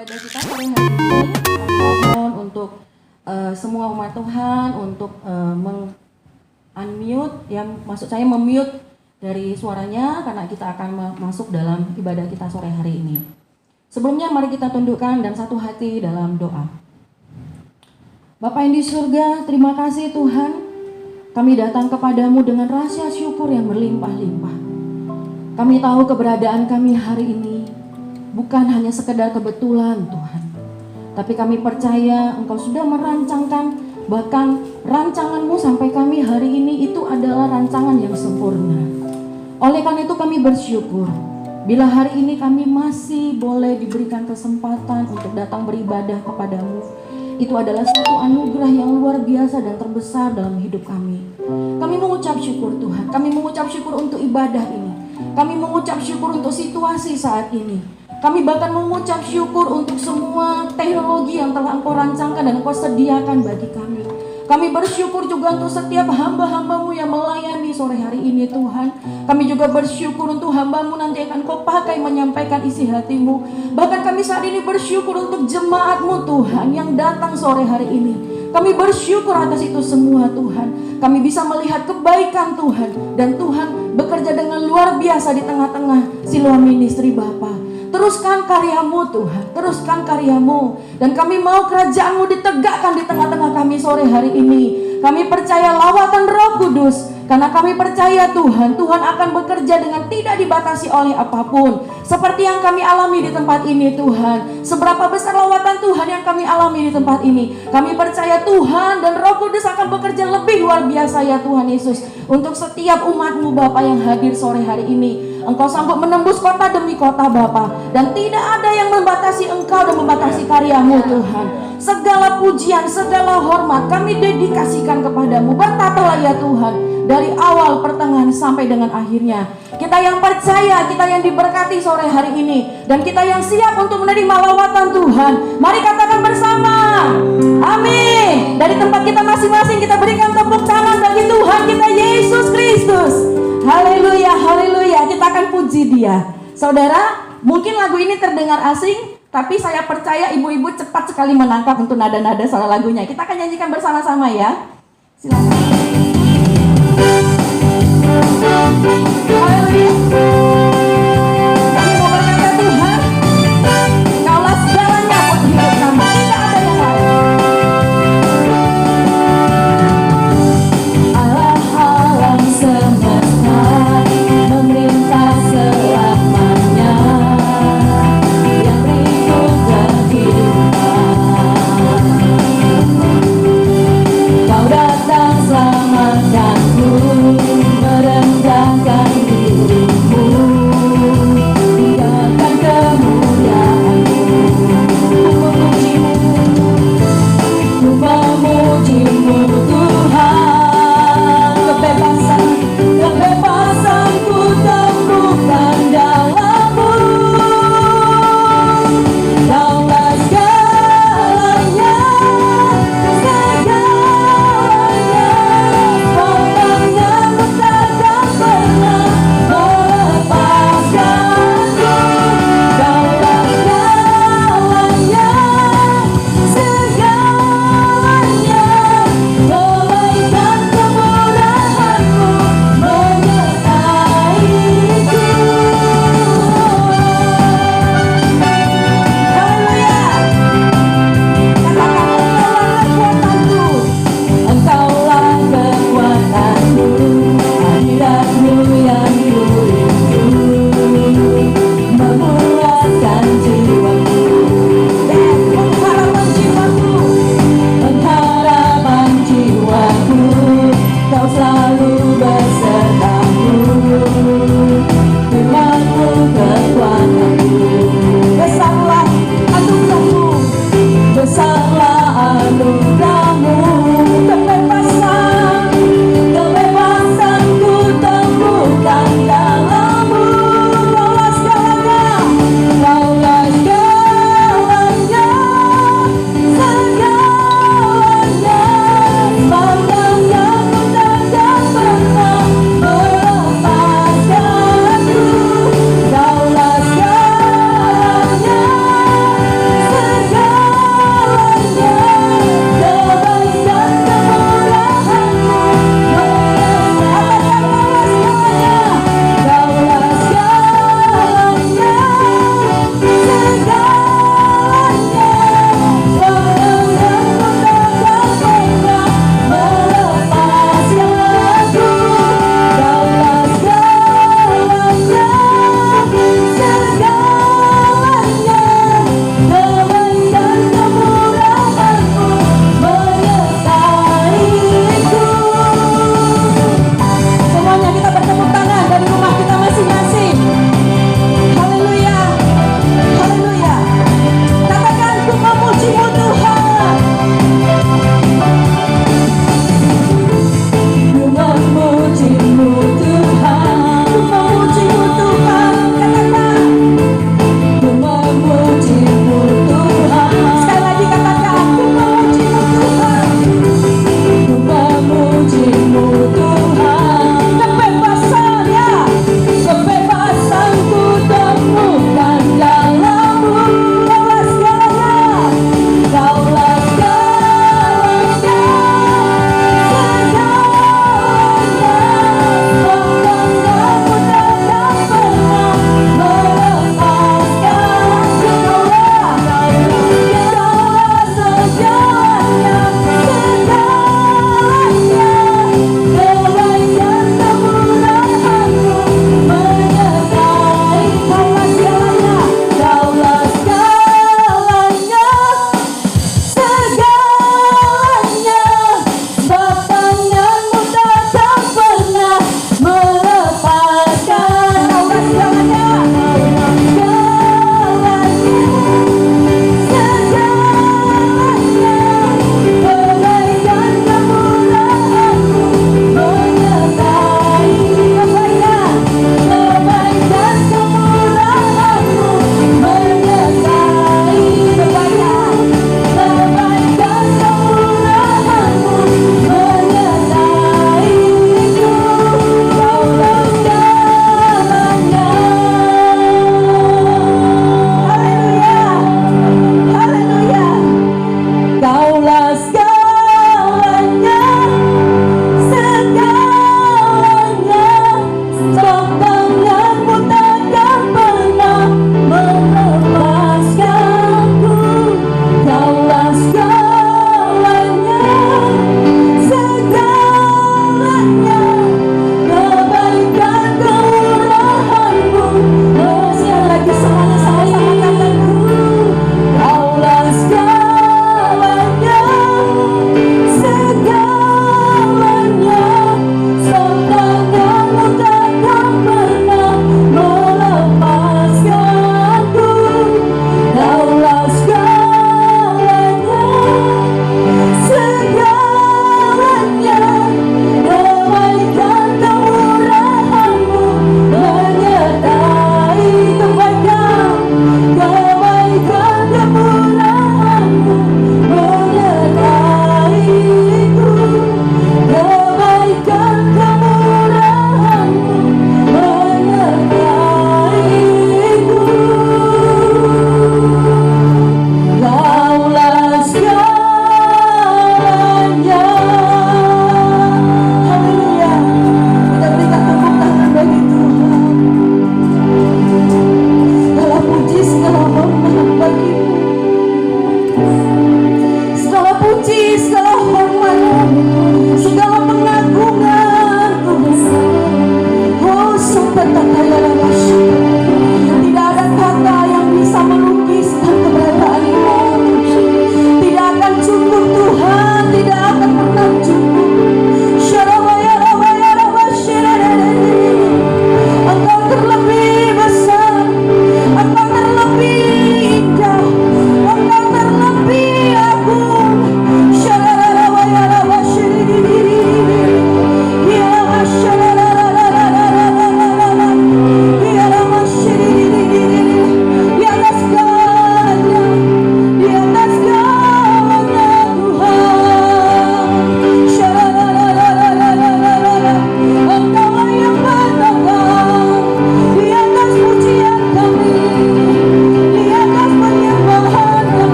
ibadah kita sore hari ini. Mohon untuk semua umat Tuhan untuk unmute, yang maksud saya memute dari suaranya karena kita akan masuk dalam ibadah kita sore hari ini. Sebelumnya mari kita tundukkan dan satu hati dalam doa. Bapa yang di surga, terima kasih Tuhan. Kami datang kepadamu dengan rasa syukur yang berlimpah-limpah. Kami tahu keberadaan kami hari ini bukan hanya sekedar kebetulan Tuhan, tapi kami percaya Engkau sudah merancangkan, bahkan rancangan-Mu sampai kami hari ini itu adalah rancangan yang sempurna. Oleh karena itu kami bersyukur bila hari ini kami masih boleh diberikan kesempatan untuk datang beribadah kepadamu. Itu adalah satu anugerah yang luar biasa dan terbesar dalam hidup kami. Kami mengucap syukur Tuhan, kami mengucap syukur untuk ibadah ini. Kami mengucap syukur untuk situasi saat ini. Kami bahkan mengucap syukur untuk semua teknologi yang telah Engkau rancangkan dan Engkau sediakan bagi kami. Kami bersyukur juga untuk setiap hamba-hamba-Mu yang melayani sore hari ini Tuhan. Kami juga bersyukur untuk hamba-Mu nanti akan Kau pakai menyampaikan isi hati-Mu. Bahkan kami saat ini bersyukur untuk jemaat-Mu Tuhan yang datang sore hari ini. Kami bersyukur atas itu semua Tuhan. Kami bisa melihat kebaikan Tuhan. Dan Tuhan bekerja dengan luar biasa di tengah-tengah Siloam Ministry Bapa. Teruskan karya-Mu Tuhan, teruskan karya-Mu. Dan kami mau kerajaan-Mu ditegakkan di tengah-tengah kami sore hari ini. Kami percaya lawatan Roh Kudus. Karena kami percaya Tuhan, Tuhan akan bekerja dengan tidak dibatasi oleh apapun. Seperti yang kami alami di tempat ini Tuhan. Seberapa besar lawatan Tuhan yang kami alami di tempat ini. Kami percaya Tuhan dan Roh Kudus akan bekerja lebih luar biasa ya Tuhan Yesus. Untuk setiap umat-Mu Bapa yang hadir sore hari ini. Engkau sanggup menembus kota demi kota Bapa. Dan tidak ada yang membatasi Engkau dan membatasi karya-Mu Tuhan. Segala pujian, segala hormat kami dedikasikan kepadamu. Bertatalah ya Tuhan. Dari awal, pertengahan, sampai dengan akhirnya. Kita yang percaya, kita yang diberkati sore hari ini. Dan kita yang siap untuk menerima lawatan Tuhan. Mari katakan bersama. Amin. Dari tempat kita masing-masing kita berikan tepuk tangan bagi Tuhan kita Yesus Kristus. Haleluya, haleluya. Kita akan puji Dia. Saudara, mungkin lagu ini terdengar asing, tapi saya percaya ibu-ibu cepat sekali menangkap untuk nada-nada soal lagunya. Kita akan nyanyikan bersama-sama ya. Silakan. Haleluya. Kami mau berkata Tuhan, Kaulah segalanya buat hidup kami. Tidak ada yang lain. Allah alam semesta memerintah selamanya, yang berikut kehidupan. Kau datang selamatkanku, merendahkan dirimu.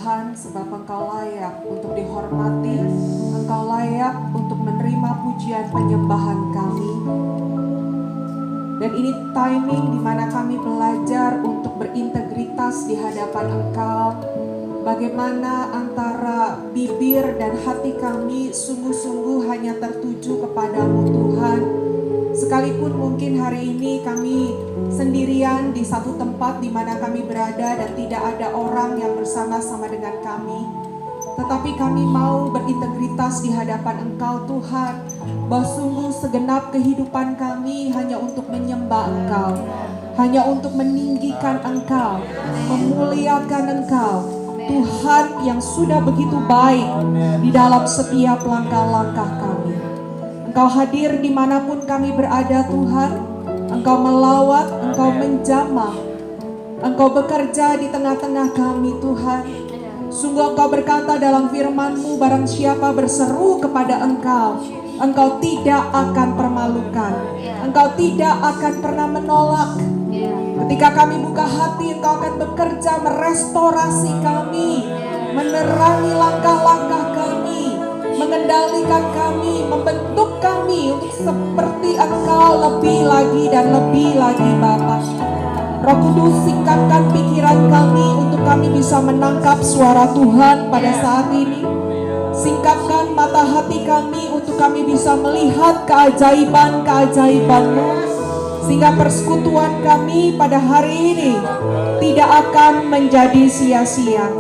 Tuhan, sebab Engkau layak untuk dihormati, Engkau layak untuk menerima pujian penyembahan kami. Dan ini timing di mana kami belajar untuk berintegritas di hadapan Engkau. Bagaimana antara bibir dan hati kami sungguh-sungguh hanya tertuju kepadamu Tuhan. Sekalipun mungkin hari ini kami sendirian di satu tempat di mana kami berada dan tidak ada orang yang bersama-sama dengan kami. Tetapi kami mau berintegritas di hadapan Engkau Tuhan, bahwa sungguh segenap kehidupan kami hanya untuk menyembah Engkau, hanya untuk meninggikan Engkau, memuliakan Engkau, Tuhan yang sudah begitu baik di dalam setiap langkah-langkah kami. Engkau hadir dimanapun kami berada Tuhan, Engkau melawat, Engkau menjamah, Engkau bekerja di tengah-tengah kami Tuhan. Sungguh Engkau berkata dalam firman-Mu, barang siapa berseru kepada Engkau, Engkau tidak akan permalukan, Engkau tidak akan pernah menolak. Ketika kami buka hati, Engkau akan bekerja merestorasi kami, menerangi langkah-langkah kami, mengendalikan kami, membentuk kami untuk seperti Engkau lebih lagi dan lebih lagi Bapa. Roh Kudus, singkapkan pikiran kami untuk kami bisa menangkap suara Tuhan pada saat ini. Singkapkan mata hati kami untuk kami bisa melihat keajaiban-keajaiban-Mu, sehingga persekutuan kami pada hari ini tidak akan menjadi sia-sia.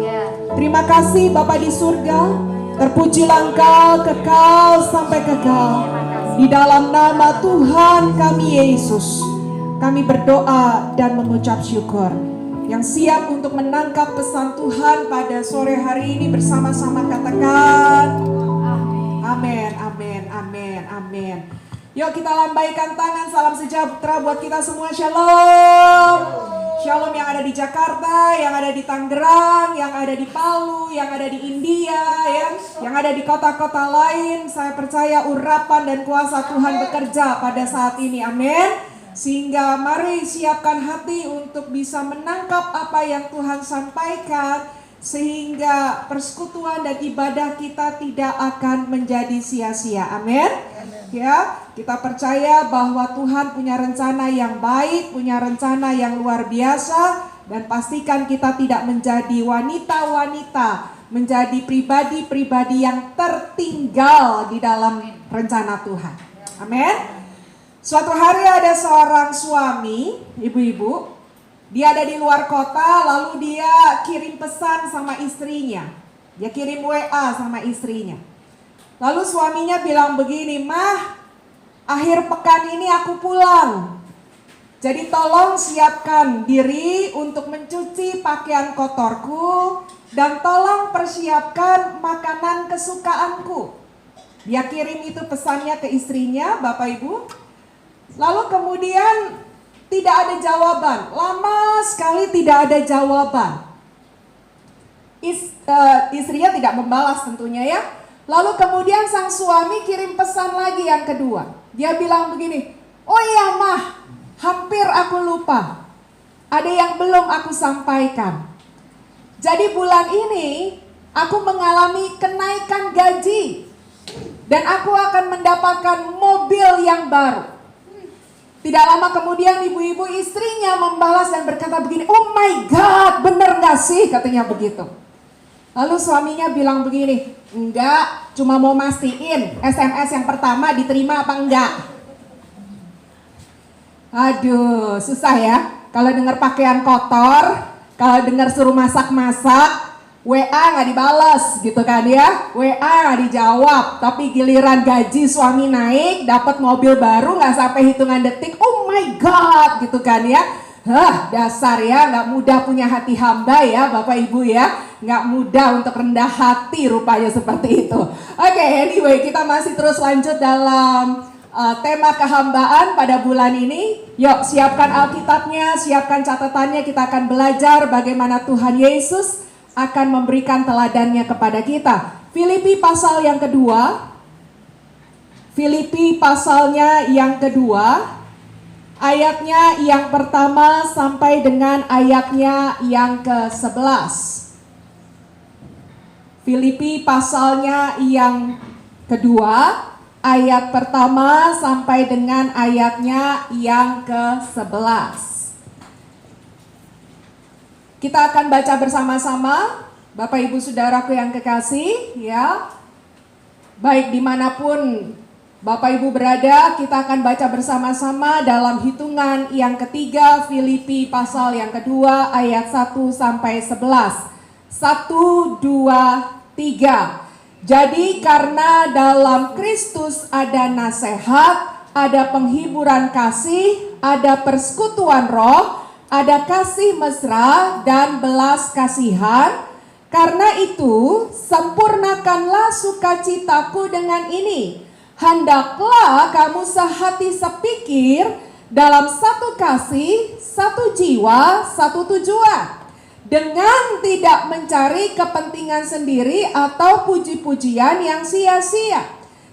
Terima kasih Bapa di surga, terpujilah Engkau kekal sampai kekal. Di dalam nama Tuhan kami Yesus, kami berdoa dan mengucap syukur. Yang siap untuk menangkap pesan Tuhan pada sore hari ini bersama-sama katakan amin, amin, amin, amin. Yuk kita lambaikan tangan, salam sejahtera buat kita semua, shalom. Shalom yang ada di Jakarta, yang ada di Tangerang, yang ada di Palu, yang ada di India, ya, yang ada di kota-kota lain. Saya percaya urapan dan kuasa Tuhan bekerja pada saat ini, amin. Sehingga mari siapkan hati untuk bisa menangkap apa yang Tuhan sampaikan, sehingga persekutuan dan ibadah kita tidak akan menjadi sia-sia. Amin. Ya, kita percaya bahwa Tuhan punya rencana yang baik, punya rencana yang luar biasa, dan pastikan kita tidak menjadi wanita-wanita, menjadi pribadi-pribadi yang tertinggal di dalam rencana Tuhan. Amin. Suatu hari ada seorang suami, ibu-ibu, dia ada di luar kota, lalu dia kirim pesan sama istrinya. Dia kirim WA sama istrinya. Lalu suaminya bilang begini, "Mah, akhir pekan ini aku pulang. Jadi tolong siapkan diri untuk mencuci pakaian kotorku dan tolong persiapkan makanan kesukaanku." Dia kirim itu pesannya ke istrinya, Bapak Ibu. Lalu kemudian tidak ada jawaban, lama sekali tidak ada jawaban. Istrinya tidak membalas tentunya ya. Lalu kemudian sang suami kirim pesan lagi yang kedua. Dia bilang begini, "Oh iya Mah, hampir aku lupa. Ada yang belum aku sampaikan. Jadi bulan ini aku mengalami kenaikan gaji dan aku akan mendapatkan mobil yang baru." Tidak lama kemudian ibu-ibu istrinya membalas dan berkata begini, "Oh my God, bener gak sih?" katanya begitu. Lalu suaminya bilang begini, "Enggak, cuma mau mastiin SMS yang pertama diterima apa enggak." Aduh, susah ya. Kalau dengar pakaian kotor, kalau dengar suruh masak-masak, WA nggak dibales gitu kan ya, WA nggak dijawab, tapi giliran gaji suami naik, dapat mobil baru nggak sampai hitungan detik, oh my God gitu kan ya. Dasar ya, nggak mudah punya hati hamba ya Bapak Ibu ya, nggak mudah untuk rendah hati rupanya seperti itu. Oke, anyway kita masih terus lanjut dalam tema kehambaan pada bulan ini. Yuk siapkan Alkitabnya, siapkan catatannya, kita akan belajar bagaimana Tuhan Yesus akan memberikan teladannya kepada kita. Filipi pasal yang kedua. Filipi pasalnya yang kedua, ayatnya yang pertama sampai dengan ayatnya yang ke-11. Filipi pasalnya yang kedua, ayat pertama sampai dengan ayatnya yang ke-11. Kita akan baca bersama-sama, Bapak Ibu Saudaraku yang kekasih, ya. Baik dimanapun Bapak Ibu berada, kita akan baca bersama-sama dalam hitungan yang ketiga, Filipi pasal yang kedua, ayat 1 sampai 11. 1, 2, 3. Jadi karena dalam Kristus ada nasihat, ada penghiburan kasih, ada persekutuan roh, ada kasih mesra dan belas kasihan. Karena itu, sempurnakanlah sukacitaku dengan ini. Hendaklah kamu sehati sepikir dalam satu kasih, satu jiwa, satu tujuan. Dengan tidak mencari kepentingan sendiri atau puji-pujian yang sia-sia.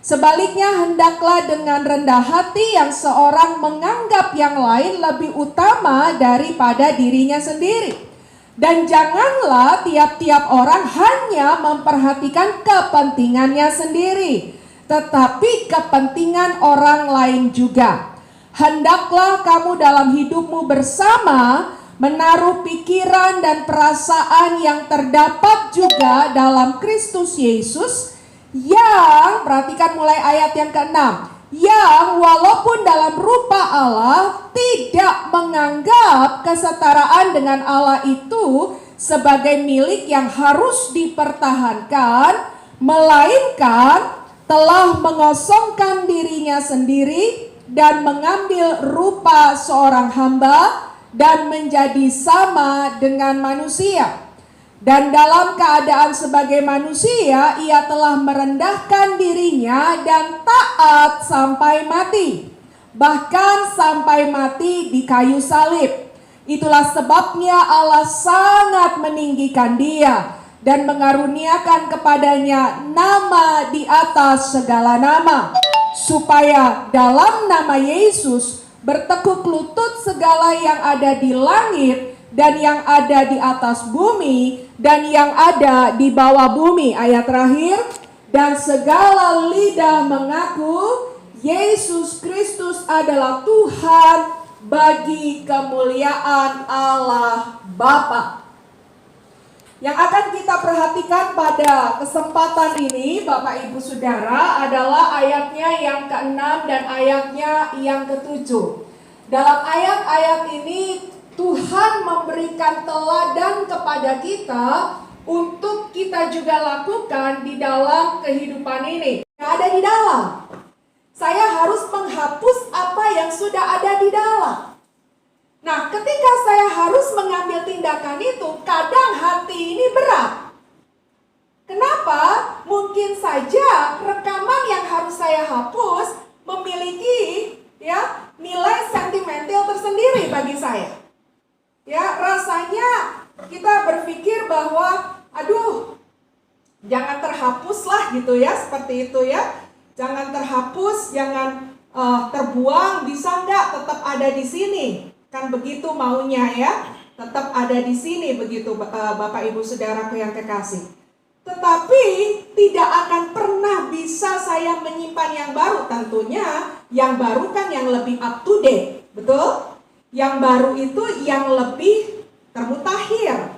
Sebaliknya hendaklah dengan rendah hati yang seorang menganggap yang lain lebih utama daripada dirinya sendiri. Dan janganlah tiap-tiap orang hanya memperhatikan kepentingannya sendiri, tetapi kepentingan orang lain juga. Hendaklah kamu dalam hidupmu bersama menaruh pikiran dan perasaan yang terdapat juga dalam Kristus Yesus, yang, perhatikan mulai ayat yang ke-6, yang walaupun dalam rupa Allah tidak menganggap kesetaraan dengan Allah itu sebagai milik yang harus dipertahankan, melainkan telah mengosongkan dirinya sendiri dan mengambil rupa seorang hamba dan menjadi sama dengan manusia. Dan dalam keadaan sebagai manusia, ia telah merendahkan dirinya dan taat sampai mati. Bahkan sampai mati di kayu salib. Itulah sebabnya Allah sangat meninggikan dia dan mengaruniakan kepadanya nama di atas segala nama. Supaya dalam nama Yesus bertekuk lutut segala yang ada di langit dan yang ada di atas bumi dan yang ada di bawah bumi. Ayat terakhir, dan segala lidah mengaku Yesus Kristus adalah Tuhan bagi kemuliaan Allah Bapa. Yang akan kita perhatikan pada kesempatan ini, Bapak Ibu Saudara, adalah ayatnya yang ke-6 dan ayatnya yang ke-7. Dalam ayat-ayat ini Tuhan memberikan teladan kepada kita untuk kita juga lakukan di dalam kehidupan ini. Yang ada di dalam. Saya harus menghapus apa yang sudah ada di dalam. Nah, ketika saya harus mengambil tindakan itu, kadang hati ini berat. Kenapa? Mungkin saja rekaman yang harus saya hapus memiliki nilai sentimental tersendiri bagi saya. Rasanya kita berpikir bahwa aduh, jangan terhapus lah gitu ya, seperti itu ya. Jangan terhapus, jangan terbuang, bisa nggak tetap ada di sini? Kan begitu maunya ya, tetap ada di sini begitu Bapak Ibu Saudaraku yang kekasih. Tetapi tidak akan pernah bisa saya menyimpan yang baru. Tentunya yang baru kan yang lebih up to date, betul? Yang baru itu yang lebih termutakhir,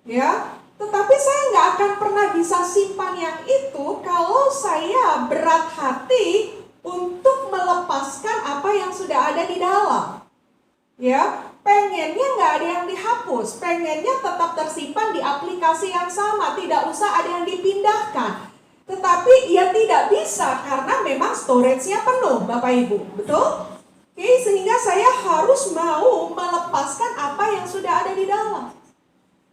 ya. Tetapi saya nggak akan pernah bisa simpan yang itu kalau saya berat hati untuk melepaskan apa yang sudah ada di dalam. Ya, pengennya nggak ada yang dihapus, pengennya tetap tersimpan di aplikasi yang sama, tidak usah ada yang dipindahkan. Tetapi ya tidak bisa karena memang storage-nya penuh, Bapak Ibu, betul? Oke, sehingga saya harus mau melepaskan apa yang sudah ada di dalam.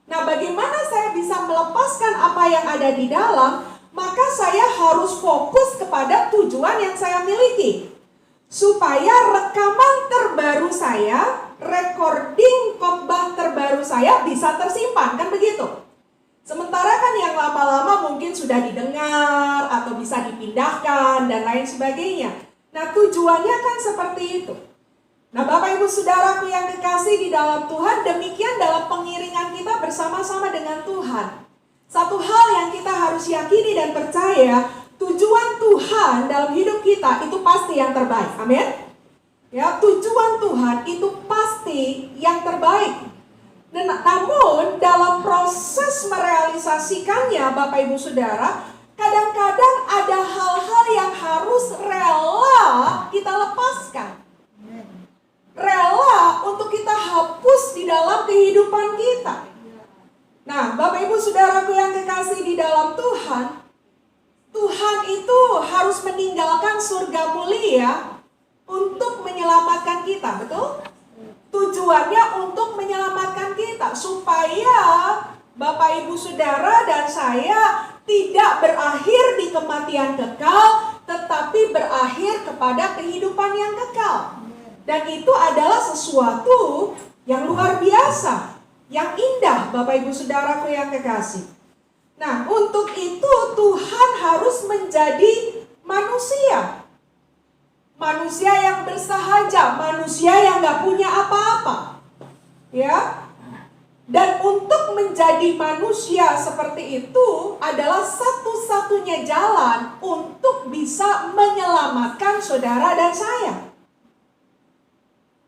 Nah, bagaimana saya bisa melepaskan apa yang ada di dalam? Maka saya harus fokus kepada tujuan yang saya miliki. Supaya rekaman terbaru saya, recording khotbah terbaru saya bisa tersimpan, kan begitu? Sementara kan yang lama-lama mungkin sudah didengar atau bisa dipindahkan dan lain sebagainya. Nah, tujuannya kan seperti itu. Nah, Bapak Ibu Saudaraku yang kekasih di dalam Tuhan, demikian dalam pengiringan kita bersama-sama dengan Tuhan. Satu hal yang kita harus yakini dan percaya, tujuan Tuhan dalam hidup kita itu pasti yang terbaik. Amin. Ya, tujuan Tuhan itu pasti yang terbaik. Namun dalam proses merealisasikannya, Bapak Ibu Saudara, kadang-kadang ada hal-hal yang harus rela kita lepaskan. Rela untuk kita hapus di dalam kehidupan kita. Nah, Bapak Ibu Saudaraku yang kekasih di dalam Tuhan, Tuhan itu harus meninggalkan surga mulia untuk menyelamatkan kita, betul? Tujuannya untuk menyelamatkan kita, supaya Bapak Ibu Saudara dan saya tidak berakhir di kematian kekal, tetapi berakhir kepada kehidupan yang kekal. Dan itu adalah sesuatu yang luar biasa, yang indah, Bapak Ibu Saudaraku yang kekasih. Nah, untuk itu Tuhan harus menjadi manusia. Manusia yang bersahaja, manusia yang gak punya apa-apa. Ya. Dan untuk menjadi manusia seperti itu adalah satu-satunya jalan untuk bisa menyelamatkan saudara dan saya.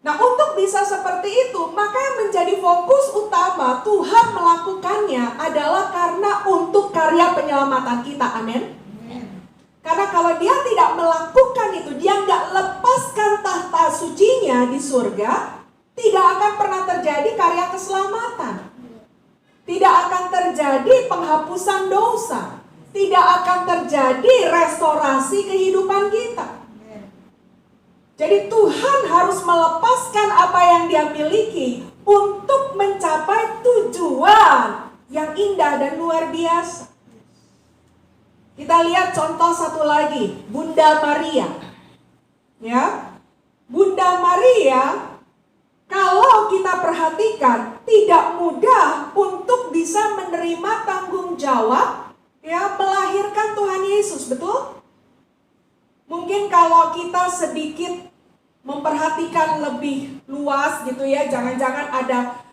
Nah, untuk bisa seperti itu, maka yang menjadi fokus utama Tuhan melakukannya adalah karena untuk karya penyelamatan kita. Amin. Karena kalau dia tidak melakukan itu, dia nggak lepaskan tahta sucinya di surga, tidak akan pernah terjadi karya keselamatan. Tidak akan terjadi penghapusan dosa. Tidak akan terjadi restorasi kehidupan kita. Jadi Tuhan harus melepaskan apa yang dia miliki untuk mencapai tujuan yang indah dan luar biasa. Kita lihat contoh satu lagi, Bunda Maria. Ya. Bunda Maria, kalau kita perhatikan, tidak mudah untuk bisa menerima tanggung jawab ya melahirkan Tuhan Yesus, betul? Mungkin kalau kita sedikit memperhatikan lebih luas gitu ya, jangan-jangan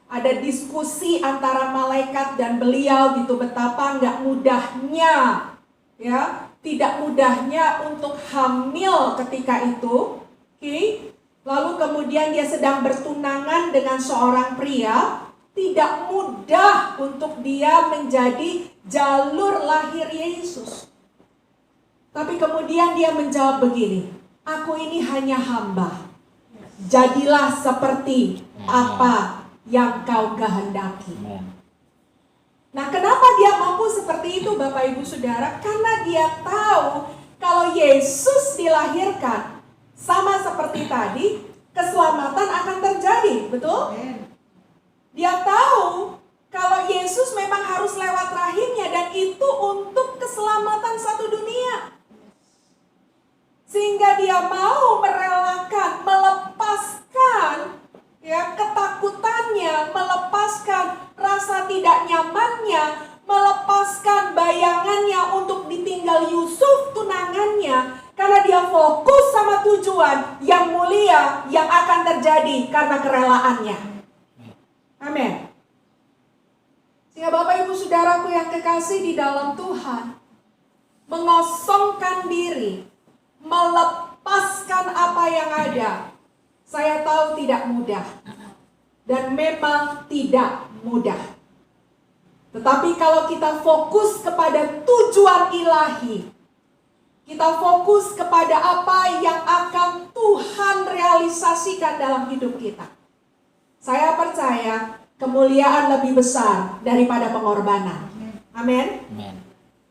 ada diskusi antara malaikat dan beliau gitu, betapa nggak mudahnya ya, tidak mudahnya untuk hamil ketika itu. Oke. Lalu kemudian dia sedang bertunangan dengan seorang pria, tidak mudah untuk dia menjadi jalur lahir Yesus. Tapi kemudian dia menjawab begini, aku ini hanya hamba, jadilah seperti apa yang kau kehendaki. Nah, kenapa dia mampu seperti itu, Bapak Ibu Saudara? Karena dia tahu kalau Yesus dilahirkan, sama seperti tadi, keselamatan akan terjadi, betul? Dia tahu kalau Yesus memang harus lewat rahimnya, dan itu untuk keselamatan satu dunia. Sehingga dia mau merelakan, melepaskan ya ketakutannya, melepaskan rasa tidak nyamannya, melepaskan bayangannya untuk ditinggal Yusuf tunangannya, karena dia fokus sama tujuan yang mulia yang akan terjadi karena kerelaannya. Amin. Sehingga Bapak Ibu Saudaraku yang kekasih di dalam Tuhan, mengosongkan diri, melepaskan apa yang ada, saya tahu tidak mudah. Dan memang tidak mudah. Tetapi kalau kita fokus kepada tujuan ilahi, kita fokus kepada apa yang akan Tuhan realisasikan dalam hidup kita, saya percaya kemuliaan lebih besar daripada pengorbanan. Amin.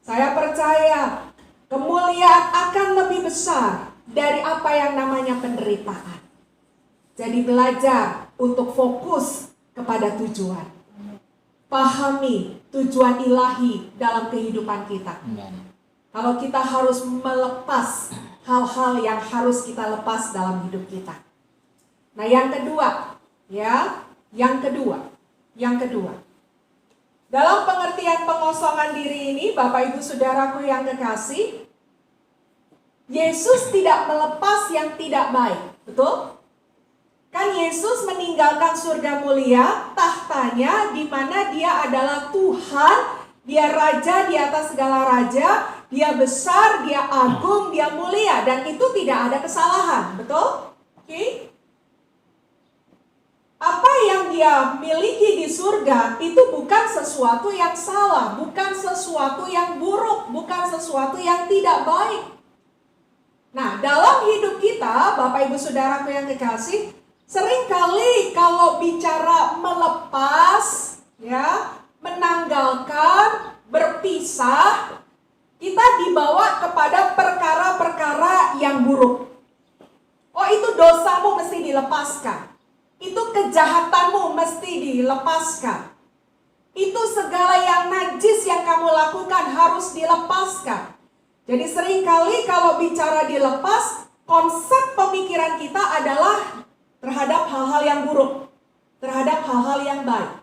Saya percaya kemuliaan akan lebih besar dari apa yang namanya penderitaan. Jadi belajar untuk fokus kepada tujuan. Pahami tujuan ilahi dalam kehidupan kita. Kalau kita harus melepas hal-hal yang harus kita lepas dalam hidup kita. Nah, yang kedua, ya, yang kedua. Dalam pengertian pengosongan diri ini, Bapak Ibu Saudaraku yang kekasih, Yesus tidak melepas yang tidak baik, betul? Kan Yesus meninggalkan surga mulia, tahtanya di mana dia adalah Tuhan Dia raja di atas segala raja, dia besar, dia agung, dia mulia, dan itu tidak ada kesalahan, betul? Oke? Apa yang dia miliki di surga itu bukan sesuatu yang salah, bukan sesuatu yang buruk, bukan sesuatu yang tidak baik. Nah, dalam hidup kita, Bapak Ibu Saudaraku yang kekasih, seringkali kalau bicara melepas, ya, menanggalkan, berpisah, kita dibawa kepada perkara-perkara yang buruk. Oh, itu dosamu mesti dilepaskan. Itu kejahatanmu mesti dilepaskan. Itu segala yang najis yang kamu lakukan harus dilepaskan. Jadi seringkali kalau bicara dilepas, konsep pemikiran kita adalah terhadap hal-hal yang buruk, terhadap hal-hal yang baik.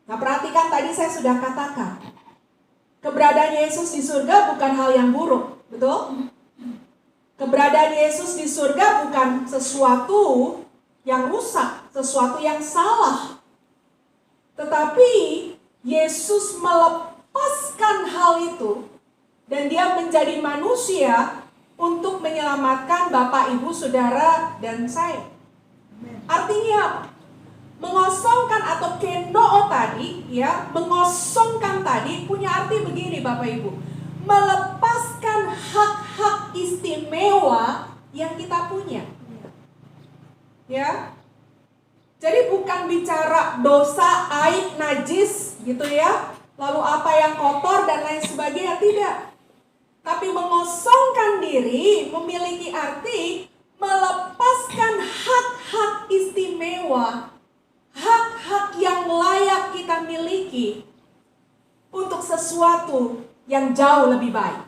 Nah, perhatikan tadi saya sudah katakan, keberadaan Yesus di surga bukan hal yang buruk, betul? Keberadaan Yesus di surga bukan sesuatu yang rusak, sesuatu yang salah. Tetapi Yesus melepaskan hal itu dan dia menjadi manusia untuk menyelamatkan Bapak, Ibu, Saudara, dan saya. Artinya apa? Mengosongkan atau kenoo tadi, ya, mengosongkan tadi punya arti begini Bapak Ibu. Melepaskan hak-hak istimewa yang kita punya. Ya. Jadi bukan bicara dosa, aib, najis gitu ya. Lalu apa yang kotor dan lain sebagainya, tidak. Tapi mengosongkan diri memiliki arti melepaskan hak-hak istimewa, hak-hak yang layak kita miliki untuk sesuatu yang jauh lebih baik.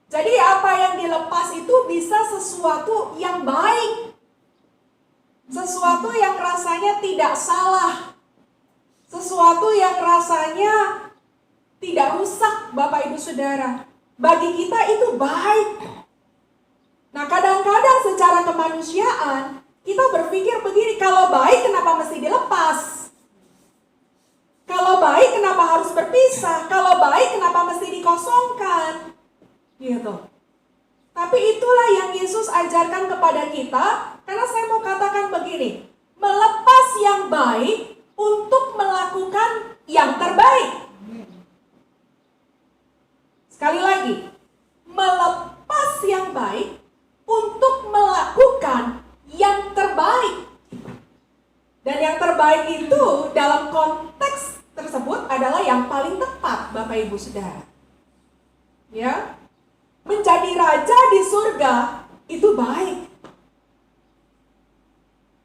Jadi apa yang dilepas itu bisa sesuatu yang baik, sesuatu yang rasanya tidak salah, sesuatu yang rasanya tidak rusak, Bapak Ibu Saudara. Bagi kita itu baik. Nah, kadang-kadang secara kemanusiaan kita berpikir begini, kalau baik kenapa mesti dilepas? Kalau baik kenapa harus berpisah? Kalau baik kenapa mesti dikosongkan? Gitu. Tapi itulah yang Yesus ajarkan kepada kita, karena saya mau katakan begini, melepas yang baik untuk melakukan yang terbaik. Sekali lagi, melepas yang baik untuk melakukan yang terbaik. Dan yang terbaik itu dalam konteks tersebut adalah yang paling tepat, Bapak Ibu Saudara. Ya. Menjadi raja di surga itu baik.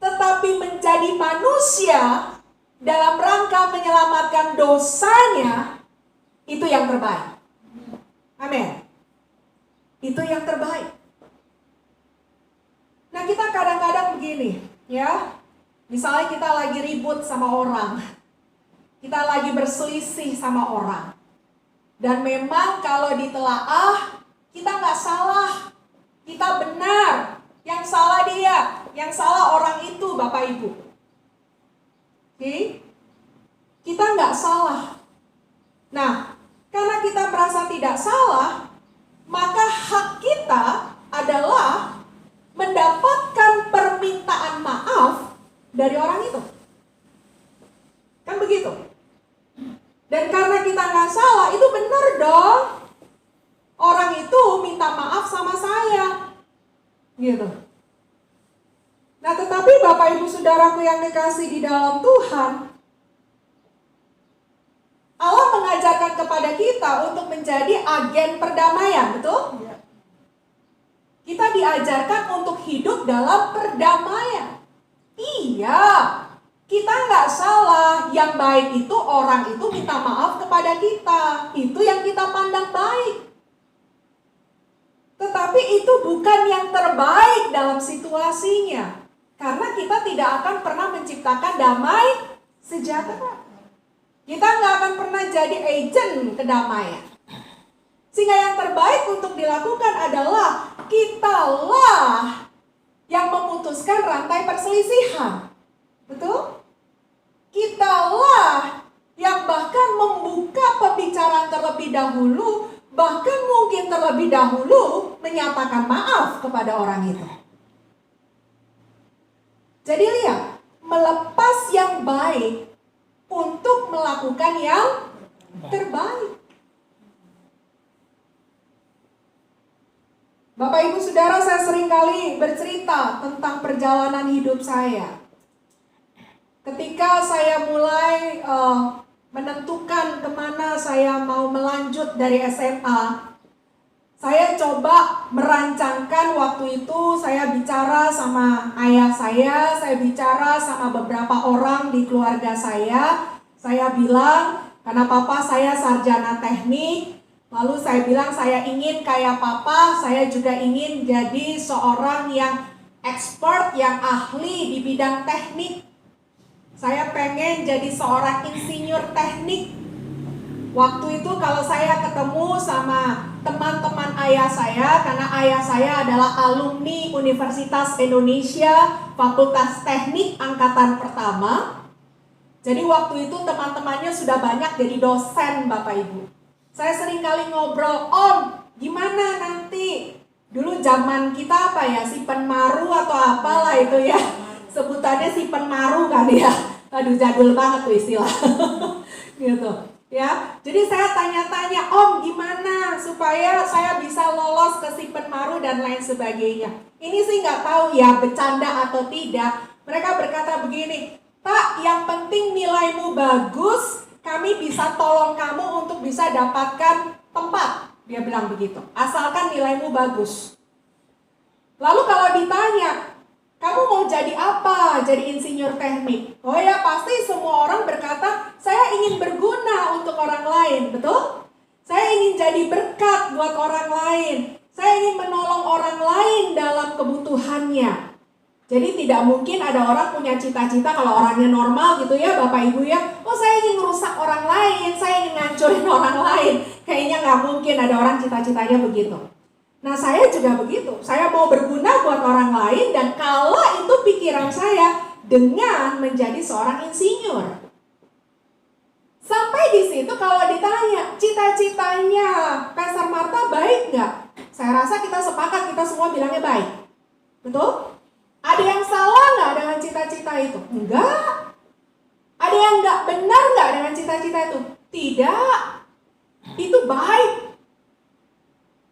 Tetapi menjadi manusia dalam rangka menyelamatkan dosanya itu yang terbaik. Amin. Itu yang terbaik. Nah, kita kadang-kadang begini, ya. Misalnya kita lagi ribut sama orang. Kita lagi berselisih sama orang. Dan memang kalau ditelaah, kita nggak salah. Kita benar. Yang salah dia. Yang salah orang itu, Bapak Ibu. Oke? Kita nggak salah. Nah, karena kita merasa tidak salah, maka hak kita adalah mendapatkan permintaan maaf dari orang itu. Kan begitu? Dan karena kita nggak salah, itu benar dong. Orang itu minta maaf sama saya. Gitu. Nah, tetapi Bapak Ibu Saudaraku yang dikasih di dalam Tuhan, Allah mengajarkan kepada kita untuk menjadi agen perdamaian, betul? Ya. Kita diajarkan untuk hidup dalam perdamaian. Iya, kita nggak salah. Yang baik itu orang itu minta maaf kepada kita. Itu yang kita pandang baik. Tetapi itu bukan yang terbaik dalam situasinya. Karena kita tidak akan pernah menciptakan damai sejahtera. Kita nggak akan pernah jadi agen kedamaian. Sehingga yang terbaik untuk dilakukan adalah kitalah yang memutuskan rantai perselisihan. Betul? Kitalah dahulu, bahkan mungkin terlebih dahulu menyatakan maaf kepada orang itu. Jadi lihat, melepas yang baik untuk melakukan yang terbaik. Bapak Ibu Saudara, saya seringkali bercerita tentang perjalanan hidup saya. Ketika saya mulai menentukan kemana saya mau melanjut dari SMA, saya coba merancangkan waktu itu, saya bicara sama ayah saya bicara sama beberapa orang di keluarga saya bilang, karena papa saya sarjana teknik, lalu saya bilang saya ingin kayak papa, saya juga ingin jadi seorang yang expert, yang ahli di bidang teknik. Saya pengen jadi seorang insinyur teknik. Waktu itu kalau saya ketemu sama teman-teman ayah saya, karena ayah saya adalah alumni Universitas Indonesia, Fakultas Teknik Angkatan Pertama. Jadi waktu itu teman-temannya sudah banyak jadi dosen, Bapak Ibu. Saya sering kali ngobrol, Om, gimana nanti? Dulu zaman kita apa ya, simpen maru atau apalah itu ya. Sebutannya simpen maru kan ya. Aduh, jadul banget tuh istilah. Gitu. Ya, jadi saya tanya-tanya, Om, gimana supaya saya bisa lolos ke simpen maru dan lain sebagainya. Ini sih nggak tahu ya, bercanda atau tidak. Mereka berkata begini, Pak, yang penting nilaimu bagus, kami bisa tolong kamu untuk bisa dapatkan tempat. Dia bilang begitu, asalkan nilaimu bagus. Lalu kalau ditanya, kamu mau jadi apa? Jadi insinyur teknik. Oh ya, pasti semua orang berkata, saya ingin berguna untuk orang lain, betul? Saya ingin jadi berkat buat orang lain. Saya ingin menolong orang lain dalam kebutuhannya. Jadi tidak mungkin ada orang punya cita-cita kalau orangnya normal gitu ya Bapak Ibu ya. Oh, saya ingin merusak orang lain, saya ingin ngancurin orang lain. Kayaknya nggak mungkin ada orang cita-citanya begitu. Nah, saya juga begitu. Saya mau berguna buat orang lain dan kala itu pikiran saya dengan menjadi seorang insinyur. Sampai di situ kalau ditanya, cita-citanya Kaisar Martha baik nggak? Saya rasa kita sepakat, kita semua bilangnya baik. Betul? Ada yang salah nggak dengan cita-cita itu? Enggak. Ada yang nggak benar nggak dengan cita-cita itu? Tidak. Itu baik.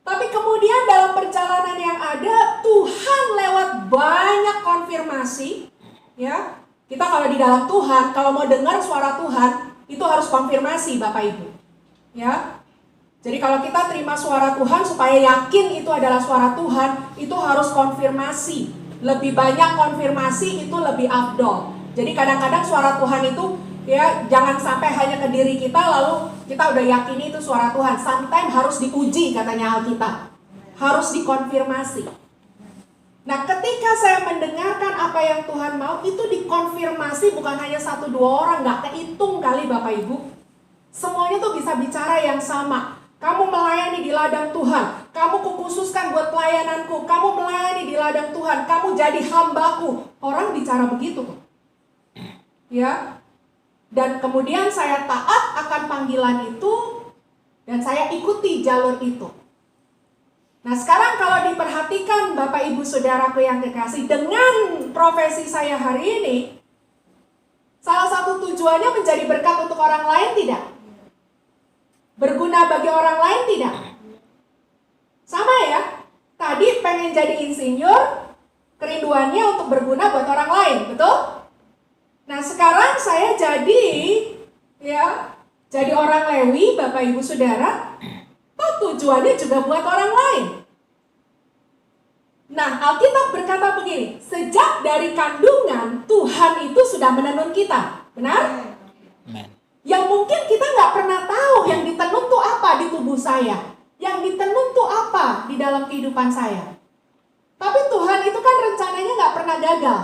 Tapi kemudian dalam perjalanan yang ada, Tuhan lewat banyak konfirmasi, ya. Kita kalau di dalam Tuhan, kalau mau dengar suara Tuhan, itu harus konfirmasi Bapak Ibu. Ya. Jadi kalau kita terima suara Tuhan supaya yakin itu adalah suara Tuhan, itu harus konfirmasi. Lebih banyak konfirmasi itu lebih afdol. Jadi kadang-kadang suara Tuhan itu ya jangan sampai hanya ke diri kita lalu kita udah yakini itu suara Tuhan. Sometimes harus diuji katanya Alkitab. Harus dikonfirmasi. Nah, ketika saya mendengarkan apa yang Tuhan mau, itu dikonfirmasi bukan hanya 1-2 orang, nggak kehitung kali Bapak Ibu. Semuanya tuh bisa bicara yang sama. Kamu melayani di ladang Tuhan, kamu kukhususkan buat pelayananku, kamu melayani di ladang Tuhan, kamu jadi hambaku. Orang bicara begitu tuh. Ya. Dan kemudian saya taat akan panggilan itu dan saya ikuti jalur itu. Nah, sekarang kalau diperhatikan Bapak Ibu Saudaraku yang kekasih, dengan profesi saya hari ini, salah satu tujuannya menjadi berkat untuk orang lain tidak? Berguna bagi orang lain tidak? Sama ya? Tadi pengen jadi insinyur, kerinduannya untuk berguna buat orang lain, betul? Nah, sekarang saya jadi orang Lewi, Bapak Ibu Saudara, tujuannya juga buat orang lain. Nah, Alkitab berkata begini, sejak dari kandungan, Tuhan itu sudah menenun kita. Benar? Amen. Yang mungkin kita nggak pernah tahu yang ditenun tuh apa di tubuh saya. Yang ditenun tuh apa di dalam kehidupan saya. Tapi Tuhan itu kan rencananya nggak pernah gagal.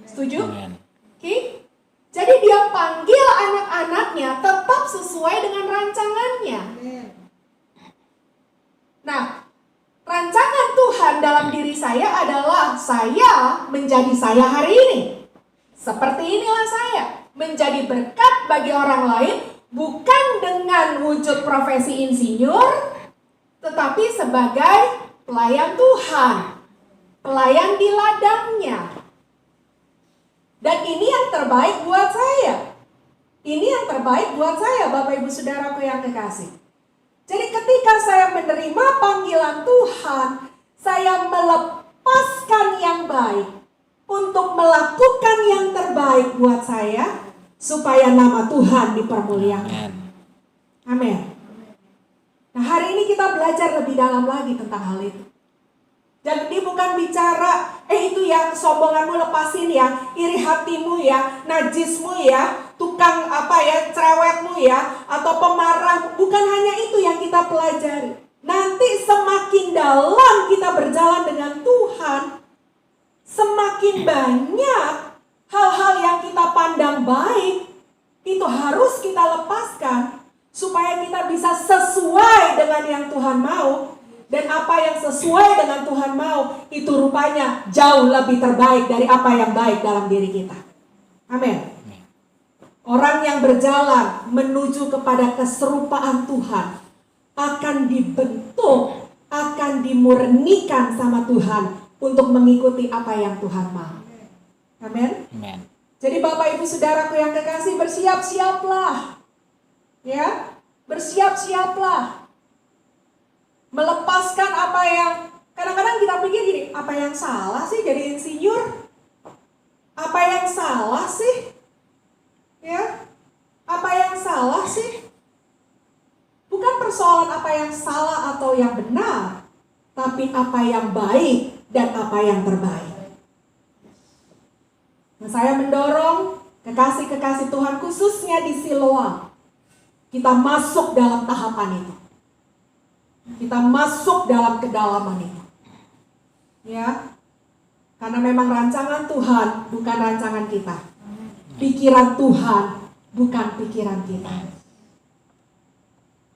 Setuju? Oke? Jadi dia panggil anak-anaknya tetap sesuai dengan rancangannya. Nah, rancangan Tuhan dalam diri saya adalah saya menjadi saya hari ini. Seperti inilah saya. Menjadi berkat bagi orang lain bukan dengan wujud profesi insinyur, tetapi sebagai pelayan Tuhan, pelayan di ladangnya. Dan ini yang terbaik buat saya. Ini yang terbaik buat saya, Bapak Ibu Saudaraku yang kekasih. Jadi ketika saya menerima panggilan Tuhan, saya melepaskan yang baik untuk melakukan yang terbaik buat saya, supaya nama Tuhan dipermuliakan. Amin. Nah, hari ini kita belajar lebih dalam lagi tentang hal itu. Jadi bukan bicara, itu ya kesombonganmu lepasin ya, iri hatimu ya, najismu ya, tukang cerewetmu ya, atau pemarah. Bukan hanya itu yang kita pelajari. Nanti semakin dalam kita berjalan dengan Tuhan, semakin banyak hal-hal yang kita pandang baik, itu harus kita lepaskan, supaya kita bisa sesuai dengan yang Tuhan mau. Dan apa yang sesuai dengan Tuhan mau, itu rupanya jauh lebih terbaik dari apa yang baik dalam diri kita. Amin. Orang yang berjalan menuju kepada keserupaan Tuhan akan dibentuk, akan dimurnikan sama Tuhan untuk mengikuti apa yang Tuhan mau. Amin. Jadi Bapak Ibu Saudaraku yang kekasih, bersiap-siaplah. Ya, bersiap-siaplah. Melepaskan apa yang, kadang-kadang kita pikir gini, apa yang salah sih jadi insinyur? Apa yang salah sih? Ya, apa yang salah sih? Bukan persoalan apa yang salah atau yang benar, tapi apa yang baik dan apa yang terbaik. Nah, saya mendorong kekasih-kekasih Tuhan khususnya di Siloam, kita masuk dalam tahapan itu. Kita masuk dalam kedalaman itu. Ya. Karena memang rancangan Tuhan bukan rancangan kita. Pikiran Tuhan bukan pikiran kita.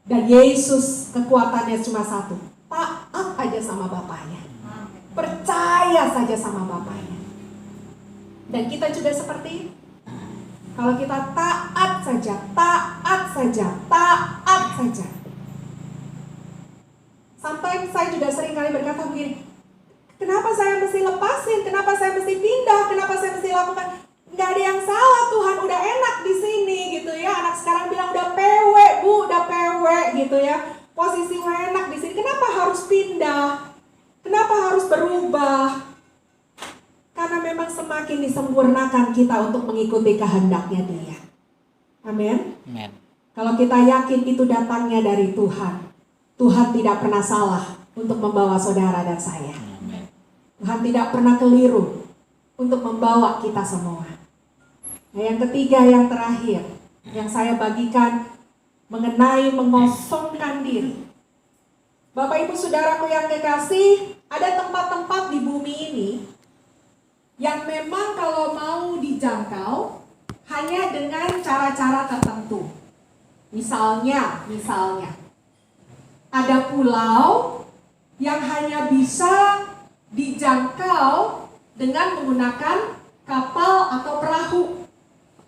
Dan Yesus kekuatannya cuma satu. Taat aja sama Bapaknya. Percaya saja sama Bapaknya. Dan kita juga seperti itu. Kalau kita taat saja, taat saja, taat saja. Sampai saya juga sering kali berkata begini, kenapa saya mesti lepasin, kenapa saya mesti pindah, kenapa saya mesti lakukan? Nggak ada yang salah, Tuhan udah enak di sini gitu ya. Anak sekarang bilang udah PW bu, udah PW gitu ya. Posisi enak di sini, kenapa harus pindah? Kenapa harus berubah? Karena memang semakin disempurnakan kita untuk mengikuti kehendaknya Dia. Amin. Kalau kita yakin itu datangnya dari Tuhan, Tuhan tidak pernah salah untuk membawa saudara dan saya. Tuhan tidak pernah keliru untuk membawa kita semua. Nah, yang ketiga, yang terakhir, yang saya bagikan mengenai mengosongkan diri. Bapak Ibu Saudaraku yang kekasih, ada tempat-tempat di bumi ini yang memang kalau mau dijangkau hanya dengan cara-cara tertentu. Misalnya, ada pulau yang hanya bisa dijangkau dengan menggunakan kapal atau perahu,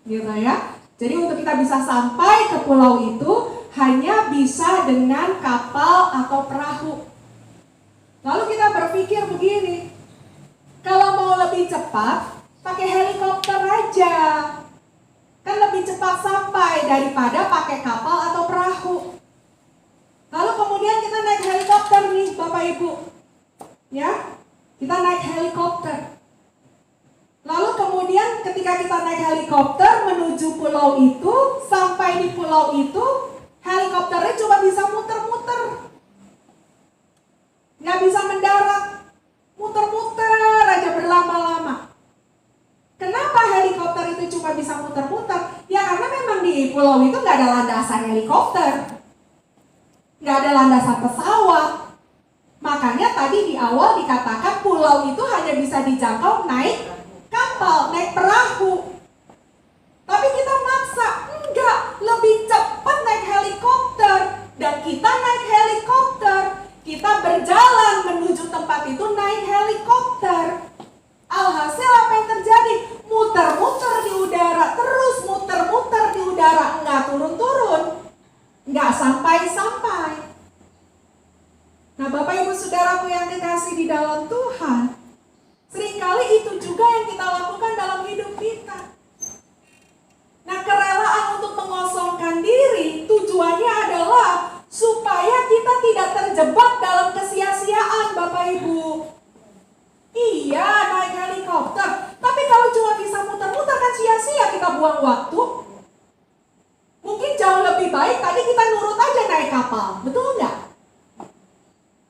gitu ya. Jadi untuk kita bisa sampai ke pulau itu hanya bisa dengan kapal atau perahu. Lalu kita berpikir begini, kalau mau lebih cepat, pakai helikopter aja. Kan lebih cepat sampai daripada pakai kapal atau perahu. Lalu kemudian kita naik helikopter nih Bapak Ibu. Ya, kita naik helikopter. Lalu kemudian ketika kita naik helikopter menuju pulau itu, sampai di pulau itu, helikopternya cuma bisa muter-muter. Nggak bisa mendarat. Muter-muter aja berlama-lama. Kenapa helikopter itu cuma bisa muter-muter? Ya karena memang di pulau itu nggak ada landasan helikopter. Nggak ada landasan pesawat. Makanya tadi di awal dikatakan pulau itu hanya bisa dijangkau naik kapal, naik perahu. Tapi kita maksa, enggak, lebih cepat naik helikopter. Dan kita naik helikopter, kita berjalan menuju tempat itu naik helikopter. Alhasil apa yang terjadi? Muter-muter di udara, terus muter-muter di udara, enggak turun-turun. kita buang waktu, mungkin jauh lebih baik tadi kita nurut aja naik kapal, betul nggak?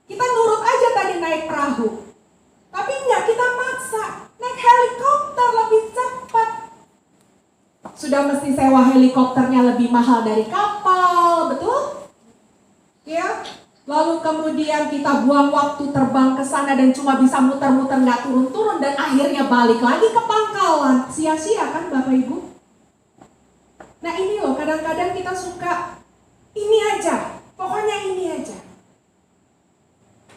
Kita nurut aja tadi naik perahu. Tapi enggak, kita maksa naik helikopter lebih cepat. Sudah mesti sewa helikopternya lebih mahal dari kapal, betul? Ya. Lalu kemudian kita buang waktu terbang ke sana dan cuma bisa muter-muter nggak turun-turun dan akhirnya balik lagi ke pangkalan. Sia-sia kan Bapak Ibu? Nah ini loh, kadang-kadang kita suka ini aja, pokoknya ini aja.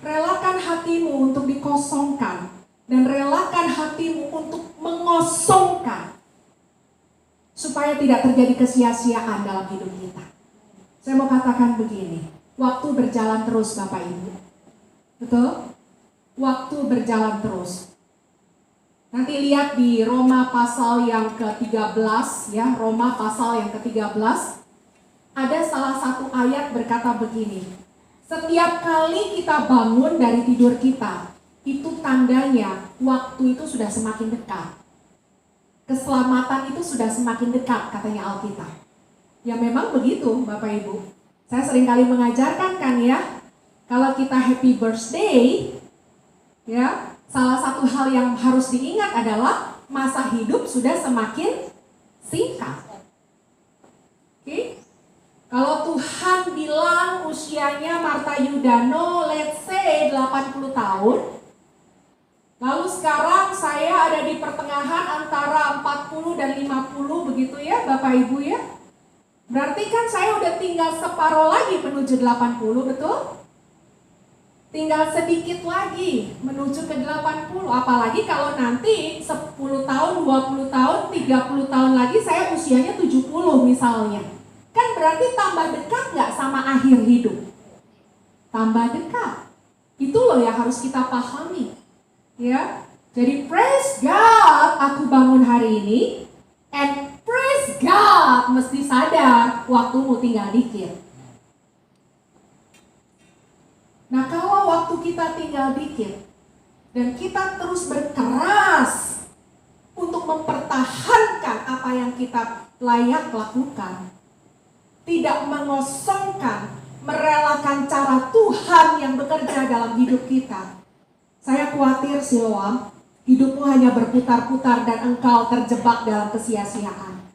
Relakan hatimu untuk dikosongkan dan relakan hatimu untuk mengosongkan supaya tidak terjadi kesia-siaan dalam hidup kita. Saya mau katakan begini. Waktu berjalan terus Bapak Ibu. Betul? Waktu berjalan terus. Nanti lihat di Roma pasal yang ke-13 ya, Roma pasal yang ke-13. Ada salah satu ayat berkata begini. Setiap kali kita bangun dari tidur kita, itu tandanya waktu itu sudah semakin dekat. Keselamatan itu sudah semakin dekat katanya Alkitab. Ya memang begitu Bapak Ibu. Saya seringkali mengajarkan kan ya, kalau kita happy birthday, ya salah satu hal yang harus diingat adalah masa hidup sudah semakin singkat. Oke? Kalau Tuhan bilang usianya Marta Yudano, let's say 80 tahun, lalu sekarang saya ada di pertengahan antara 40 dan 50 begitu ya Bapak Ibu ya. Berarti kan saya udah tinggal separuh lagi menuju 80, betul? Tinggal sedikit lagi menuju ke 80. Apalagi kalau nanti 10 tahun, 20 tahun, 30 tahun lagi saya usianya 70 misalnya. Kan berarti tambah dekat nggak sama akhir hidup? Tambah dekat. Itu loh yang harus kita pahami. Ya. Jadi praise God, aku bangun hari ini. And praise God, mesti sadar waktumu tinggal dikit. Nah kalau waktu kita tinggal dikit dan kita terus berkeras untuk mempertahankan apa yang kita layak lakukan, tidak mengosongkan, merelakan cara Tuhan yang bekerja dalam hidup kita, saya khawatir Siloam, hidupmu hanya berputar-putar dan engkau terjebak dalam kesia-siaan.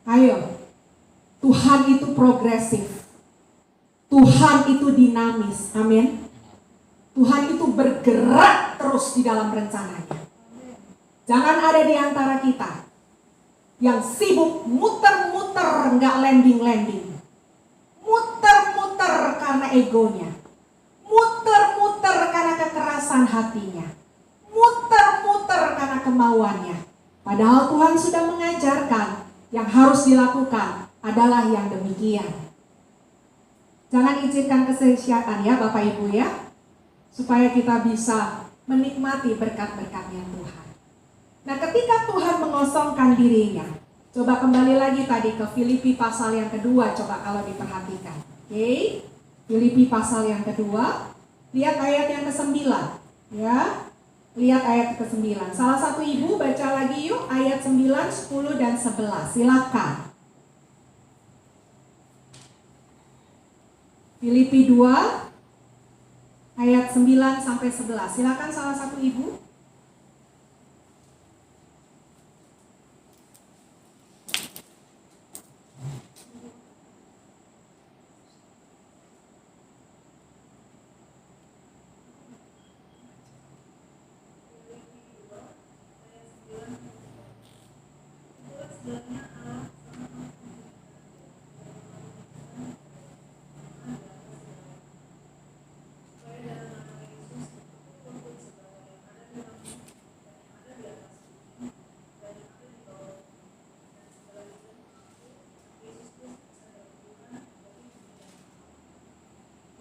Ayo, Tuhan itu progresif. Tuhan itu dinamis. Amin. Tuhan itu bergerak terus di dalam rencananya. Jangan ada di antara kita yang sibuk muter-muter nggak landing-landing. Muter-muter karena egonya. Muter-muter karena kekerasan hatinya. Muter-muter karena kemauannya. Padahal Tuhan sudah mengajarkan yang harus dilakukan adalah yang demikian. Jangan izinkan kesia-siaan ya Bapak Ibu ya. Supaya kita bisa menikmati berkat-berkatnya Tuhan. Nah ketika Tuhan mengosongkan dirinya. Coba kembali lagi tadi ke Filipi pasal yang kedua. Coba kalau diperhatikan. Oke. Filipi pasal yang kedua. Lihat ayat yang ke-9. Ya. Lihat ayat ke-9. Salah satu ibu baca lagi yuk ayat 9, 10, dan 11. Silakan. Filipi 2 ayat 9 sampai 11. Silakan salah satu ibu.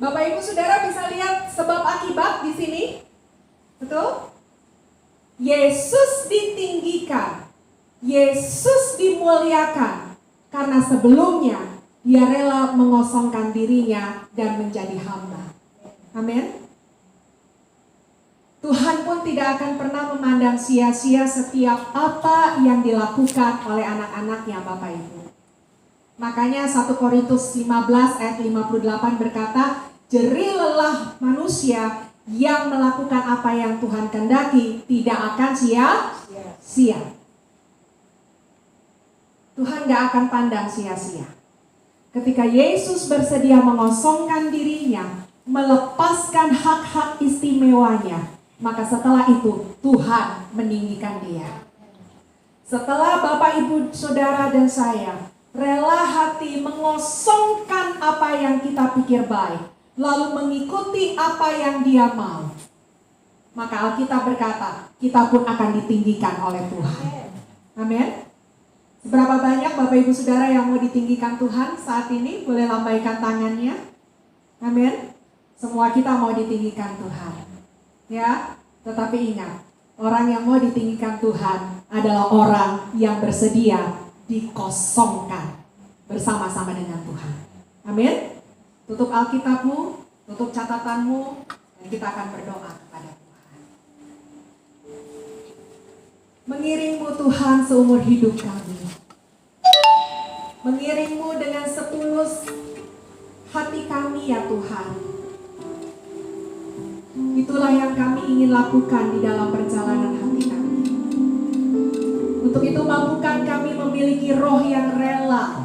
Bapak Ibu Saudara bisa lihat sebab akibat di sini? Betul? Yesus ditinggikan, Yesus dimuliakan karena sebelumnya Dia rela mengosongkan dirinya dan menjadi hamba. Amin. Tuhan pun pun tidak akan pernah memandang sia-sia setiap apa yang dilakukan oleh anak-anaknya Bapak Ibu. Makanya 1 Korintus 15 ayat 58 berkata, jerih lelah manusia yang melakukan apa yang Tuhan kehendaki tidak akan sia-sia. Tuhan gak akan pandang sia-sia. Ketika Yesus bersedia mengosongkan dirinya, melepaskan hak-hak istimewanya, maka setelah itu Tuhan meninggikan dia. Setelah Bapak Ibu Saudara dan saya rela hati mengosongkan apa yang kita pikir baik, lalu mengikuti apa yang dia mau, maka Alkitab berkata kita pun akan ditinggikan oleh Tuhan. Amin. Seberapa banyak Bapak Ibu Saudara yang mau ditinggikan Tuhan saat ini? Boleh lambaikan tangannya. Amin. Semua kita mau ditinggikan Tuhan. Ya, tetapi ingat, orang yang mau ditinggikan Tuhan adalah orang yang bersedia dikosongkan bersama-sama dengan Tuhan. Amin. Tutup Alkitabmu, tutup catatanmu, dan kita akan berdoa kepada Tuhan. Mengiringmu Tuhan seumur hidup kami. Mengiringmu dengan setulus hati kami ya Tuhan. Itulah yang kami ingin lakukan di dalam perjalanan hati kami. Untuk itu mampukan kami memiliki roh yang rela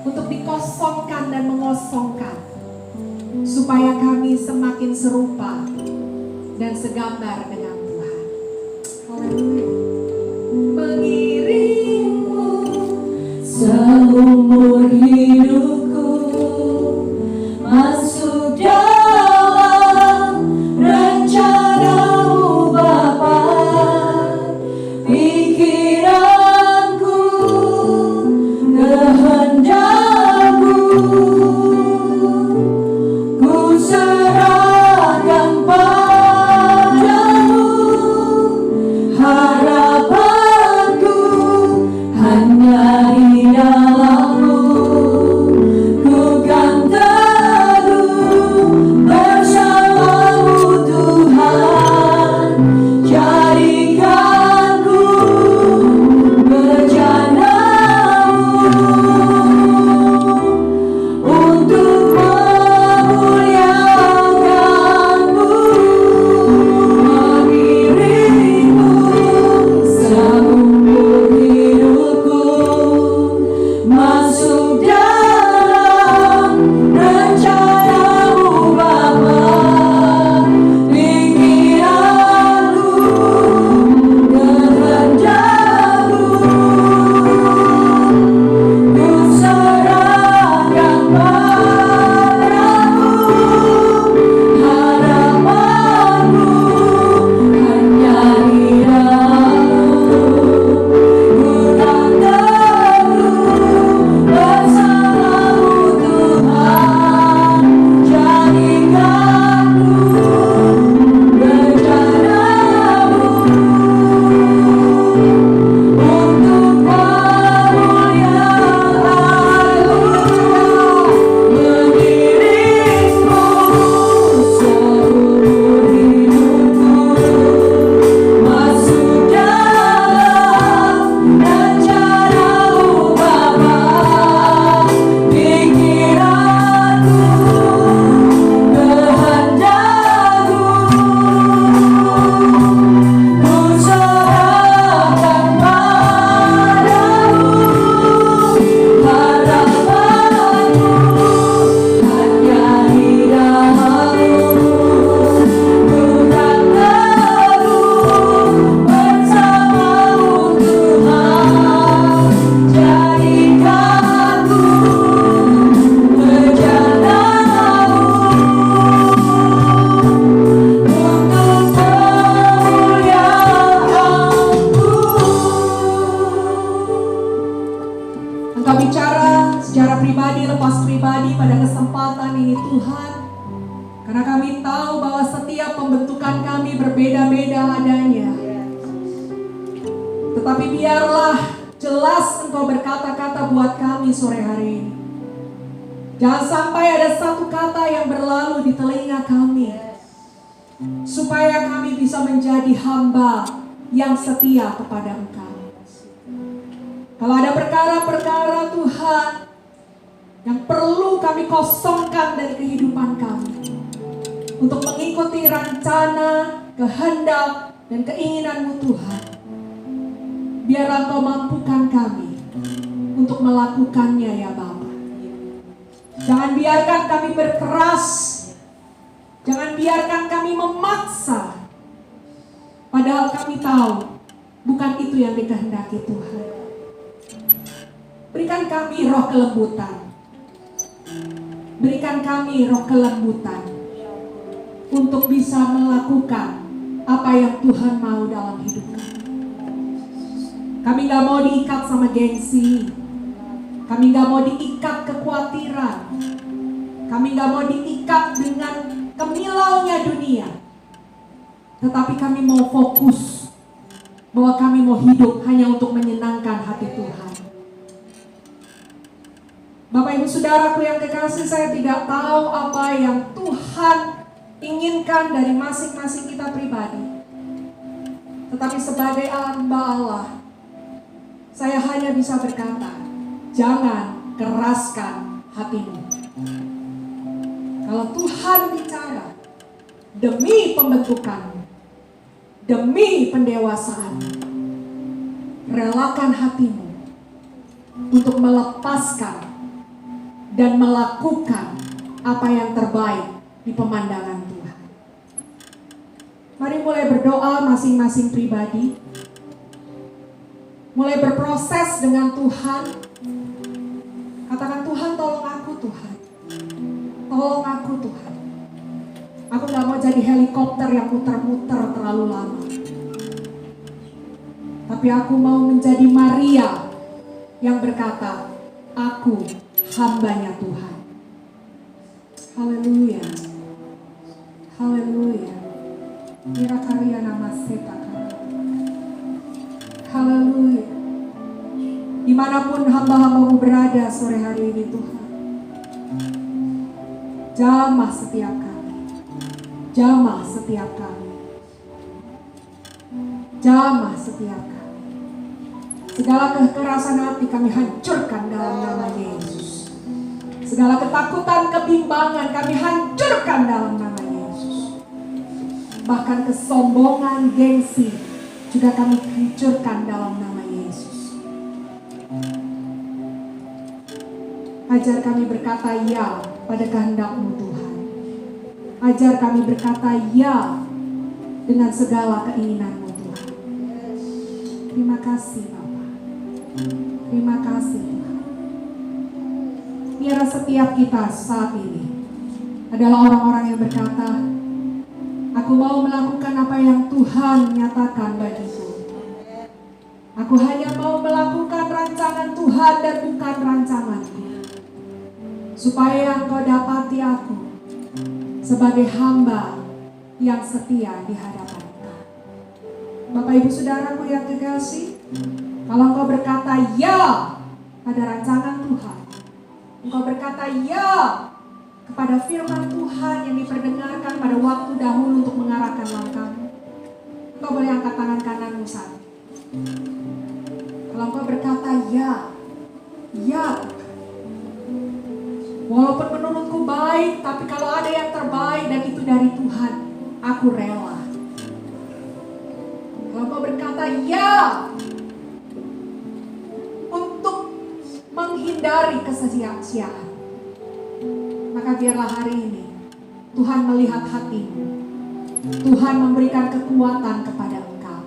untuk dikosongkan dan mengosongkan, supaya kami semakin serupa dan segambar dengan Tuhan. Haleluya. Mengiringmu seumur hidupku, masuk dalam rencana-Mu Bapa. Pikiranku, kehendak-Ku, ku serahkan padamu. Harapanku hanya di dalam-Mu. Ku kan teguh bersama-Mu Tuhan. Jadikanku bejana-Mu untuk memuliakan-Mu. Mengiringmu seumur hidupku, masuk dalam rencana-Mu Bapa. Pikiranku, kehendak-Ku, ku serahkan padamu. Harapanku hanya di dalam-Mu. Ku kan teguh bersama-Mu Tuhan. Jadikanku bejana-Mu untuk memuliakan-Mu. Mengiringmu seumur hidupku, masuk dalam rencana-Mu Bapa. Pikiranku, kehendak-Ku, ku serahkan padamu. Harapanku hanya di dalam-Mu. Ku kan teguh bersama-Mu Tuhan. Jadikanku bejana-Mu untuk memuliakan-Mu. Engkau bicara secara pribadi, lepas pribadi pada kesempatan ini Tuhan. Karena kami tahu bahwa setiap pembentukan kami berbeda-beda adanya. Tetapi biarlah jelas Engkau berkata-kata buat kami sore hari ini. Jangan sampai ada satu kata yang berlalu di telinga kami. supaya kami bisa menjadi hamba yang setia kepada Engkau. Kalau ada perkara-perkara Tuhan yang perlu kami kosongkan dari kehidupan kami untuk mengikuti rencana, kehendak, dan keinginan-Mu Tuhan, biarlah Engkau mampukan kami untuk melakukannya ya Bapa. Jangan biarkan kami berkeras, jangan biarkan kami memaksa, padahal kami tahu bukan itu yang dikehendaki Tuhan. Berikan kami roh kelembutan, berikan kami roh kelembutan untuk bisa melakukan apa yang Tuhan mau dalam hidup kami. Kami gak mau diikat sama gengsi, kami gak mau diikat kekhawatiran, kami gak mau diikat dengan kemilaunya dunia, tetapi kami mau fokus bahwa kami mau hidup hanya untuk menyenangkan hati Tuhan. Bapak Ibu Saudaraku yang kekasih, saya tidak tahu apa yang Tuhan inginkan dari masing-masing kita pribadi. Tetapi sebagai hamba Allah, saya hanya bisa berkata, jangan keraskan hatimu. Kalau Tuhan bicara demi pembentukanmu, demi pendewasaanmu, relakan hatimu untuk melepaskan dan melakukan apa yang terbaik di pemandangan Tuhan. Mari mulai berdoa masing-masing pribadi. Mulai berproses dengan Tuhan. Katakan, Tuhan tolong aku Tuhan. Tolong aku Tuhan. Aku gak mau jadi helikopter yang muter-muter terlalu lama. Tapi aku mau menjadi Maria yang berkata, aku hambanya Tuhan. Haleluya. Haleluya. Mira karya nama seta. Haleluya. Dimanapun hamba-hambamu berada sore hari ini Tuhan, jamah setiap kami. Jamah setiap kami. Jamah setiap kami. Segala kekerasan hati kami hancurkan dalam nama Yesus. Segala ketakutan, kebimbangan kami hancurkan dalam nama Yesus. Bahkan kesombongan, gengsi juga kami hancurkan dalam nama Yesus. Ajar kami berkata ya pada kehendak-Mu Tuhan. Ajar kami berkata ya dengan segala keinginan-Mu Tuhan. Terima kasih Bapa. Terima kasih Tuhan. Biarlah setiap kita saat ini adalah orang-orang yang berkata, aku mau melakukan apa yang Tuhan nyatakan bagiku. Aku hanya mau melakukan rancangan Tuhan dan bukan rancanganku. Supaya Engkau dapati aku sebagai hamba yang setia di hadapan Engkau. Bapak Ibu Saudaraku yang kekasih, kalau Engkau berkata ya pada rancangan Tuhan, Engkau berkata ya kepada firman Tuhan yang diperdengarkan pada waktu dahulu untuk mengarahkan langkahmu, Engkau boleh angkat tangan kananmu saat ini. Kalau Engkau berkata ya walaupun menurutku baik, tapi kalau ada yang terbaik dan itu dari Tuhan, aku rela. Kalau Engkau berkata ya untuk menghindari kesia-siaan, maka biarlah hari ini Tuhan melihat hatimu. Tuhan memberikan kekuatan kepada engkau.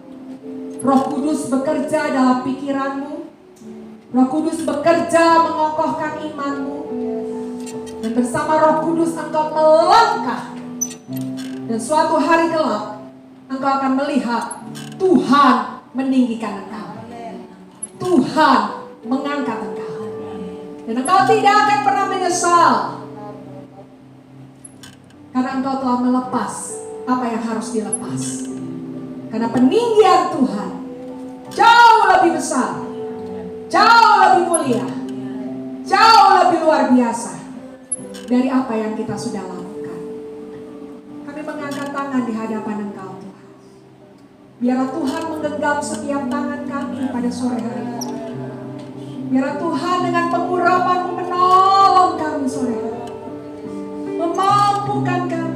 Roh Kudus bekerja dalam pikiranmu. Roh Kudus bekerja mengokohkan imanmu. Dan bersama Roh Kudus engkau melangkah. Dan suatu hari kelak engkau akan melihat Tuhan meninggikan engkau. Tuhan mengangkat engkau. Dan engkau tidak akan pernah menyesal. Karena engkau telah melepas apa yang harus dilepas. Karena peninggian Tuhan jauh lebih besar, jauh lebih mulia, jauh lebih luar biasa dari apa yang kita sudah lakukan. Kami mengangkat tangan tangan di hadapan Engkau Tuhan. Biarlah Tuhan menggenggam setiap tangan kami pada sore hari ini. Biarlah Tuhan dengan pengurapan-Mu menolong kami sore hari ini.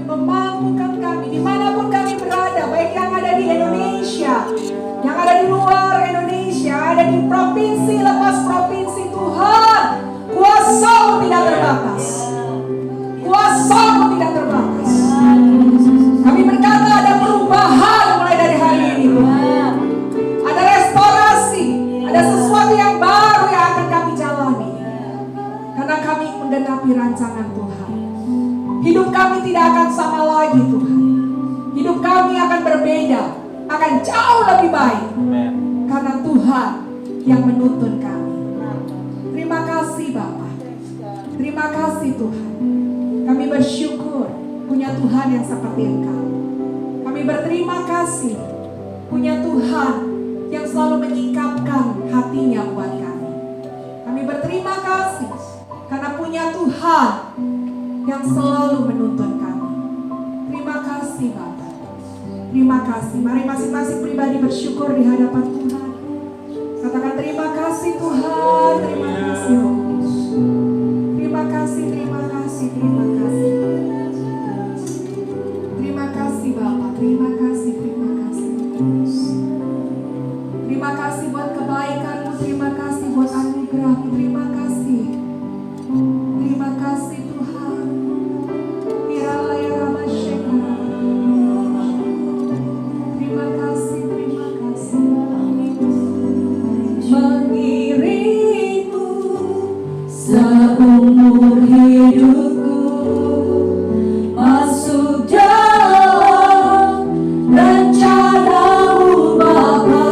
Memampukan kami dimanapun kami berada, baik yang ada di Indonesia, yang ada di luar Indonesia, ada di provinsi lepas provinsi. Tuhan, kuasa-Mu tidak terbatas, kuasa-Mu tidak terbatas. Kami berkata ada perubahan mulai dari hari ini Tuhan. Ada restorasi, ada sesuatu yang baru yang akan kami jalani, karena kami menggenapi rancangan Tuhan. Hidup kami tidak akan sama lagi Tuhan. Hidup kami akan berbeda, akan jauh lebih baik. Karena Tuhan yang menuntun kami. Terima kasih Bapa. Terima kasih Tuhan. Kami bersyukur punya Tuhan yang seperti Engkau. Kami berterima kasih punya Tuhan yang selalu menyingkapkan hatinya buat kami. Kami berterima kasih karena punya Tuhan yang selalu menuntun kami. Terima kasih Bapa. Terima kasih. Mari masing-masing pribadi bersyukur di hadapan Tuhan. Katakan terima kasih Tuhan. Terima kasih Roh Kudus. Terima kasih, terima kasih, terima kasih. Terima kasih Bapa. Terima kasih, terima kasih Roh Kudus. Terima kasih buat kebaikan-Mu. Terima kasih buat anugerah-Mu. Terima kasih. Terima kasih Tuhan. Terima kasih, terima kasih. Mengiringmu seumur hidupku, masuk dalam rencana-Mu Bapa.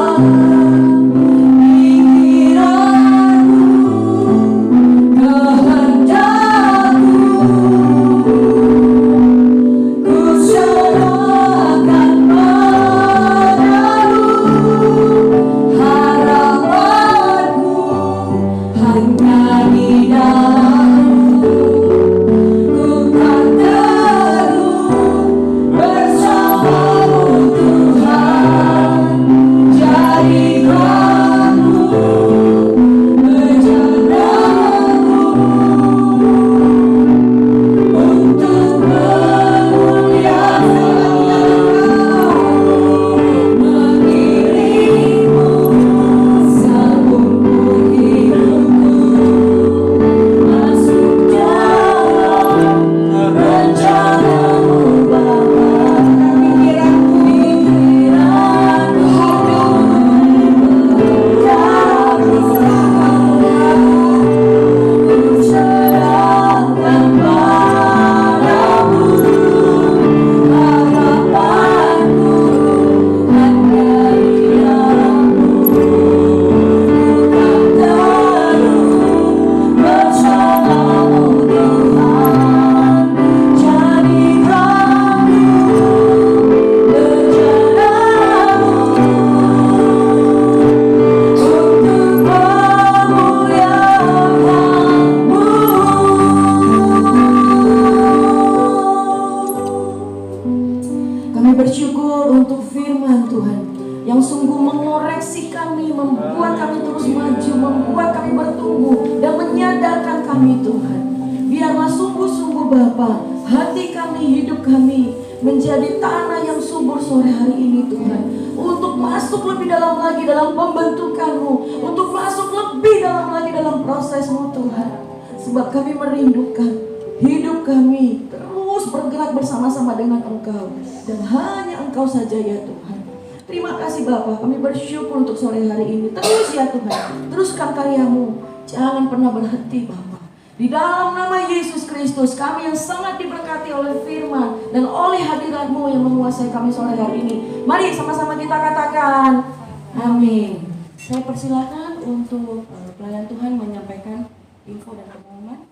Bersyukur untuk firman Tuhan yang sungguh mengoreksi kami, membuat kami terus maju, membuat kami bertumbuh dan menyadarkan kami Tuhan. Biarlah sungguh-sungguh Bapa, hati kami, hidup kami menjadi tanah yang subur sore hari ini Tuhan, untuk masuk lebih dalam lagi dalam pembentukan-Mu, untuk masuk lebih dalam lagi dalam proses-Mu Tuhan. Sebab kami merindukan hidup kami terus bergerak bersama-sama dengan Engkau, dan hanya Engkau saja ya Tuhan. Terima kasih Bapa, kami bersyukur untuk sore hari ini. Terus ya Tuhan, teruskan karya-Mu, jangan pernah berhenti Bapa. Di dalam nama Yesus Kristus, kami yang sangat diberkati oleh firman dan oleh hadirat-Mu yang menguasai kami sore hari ini. Mari sama-sama kita katakan amin. Saya persilakan untuk pelayan Tuhan menyampaikan info dan pengumuman.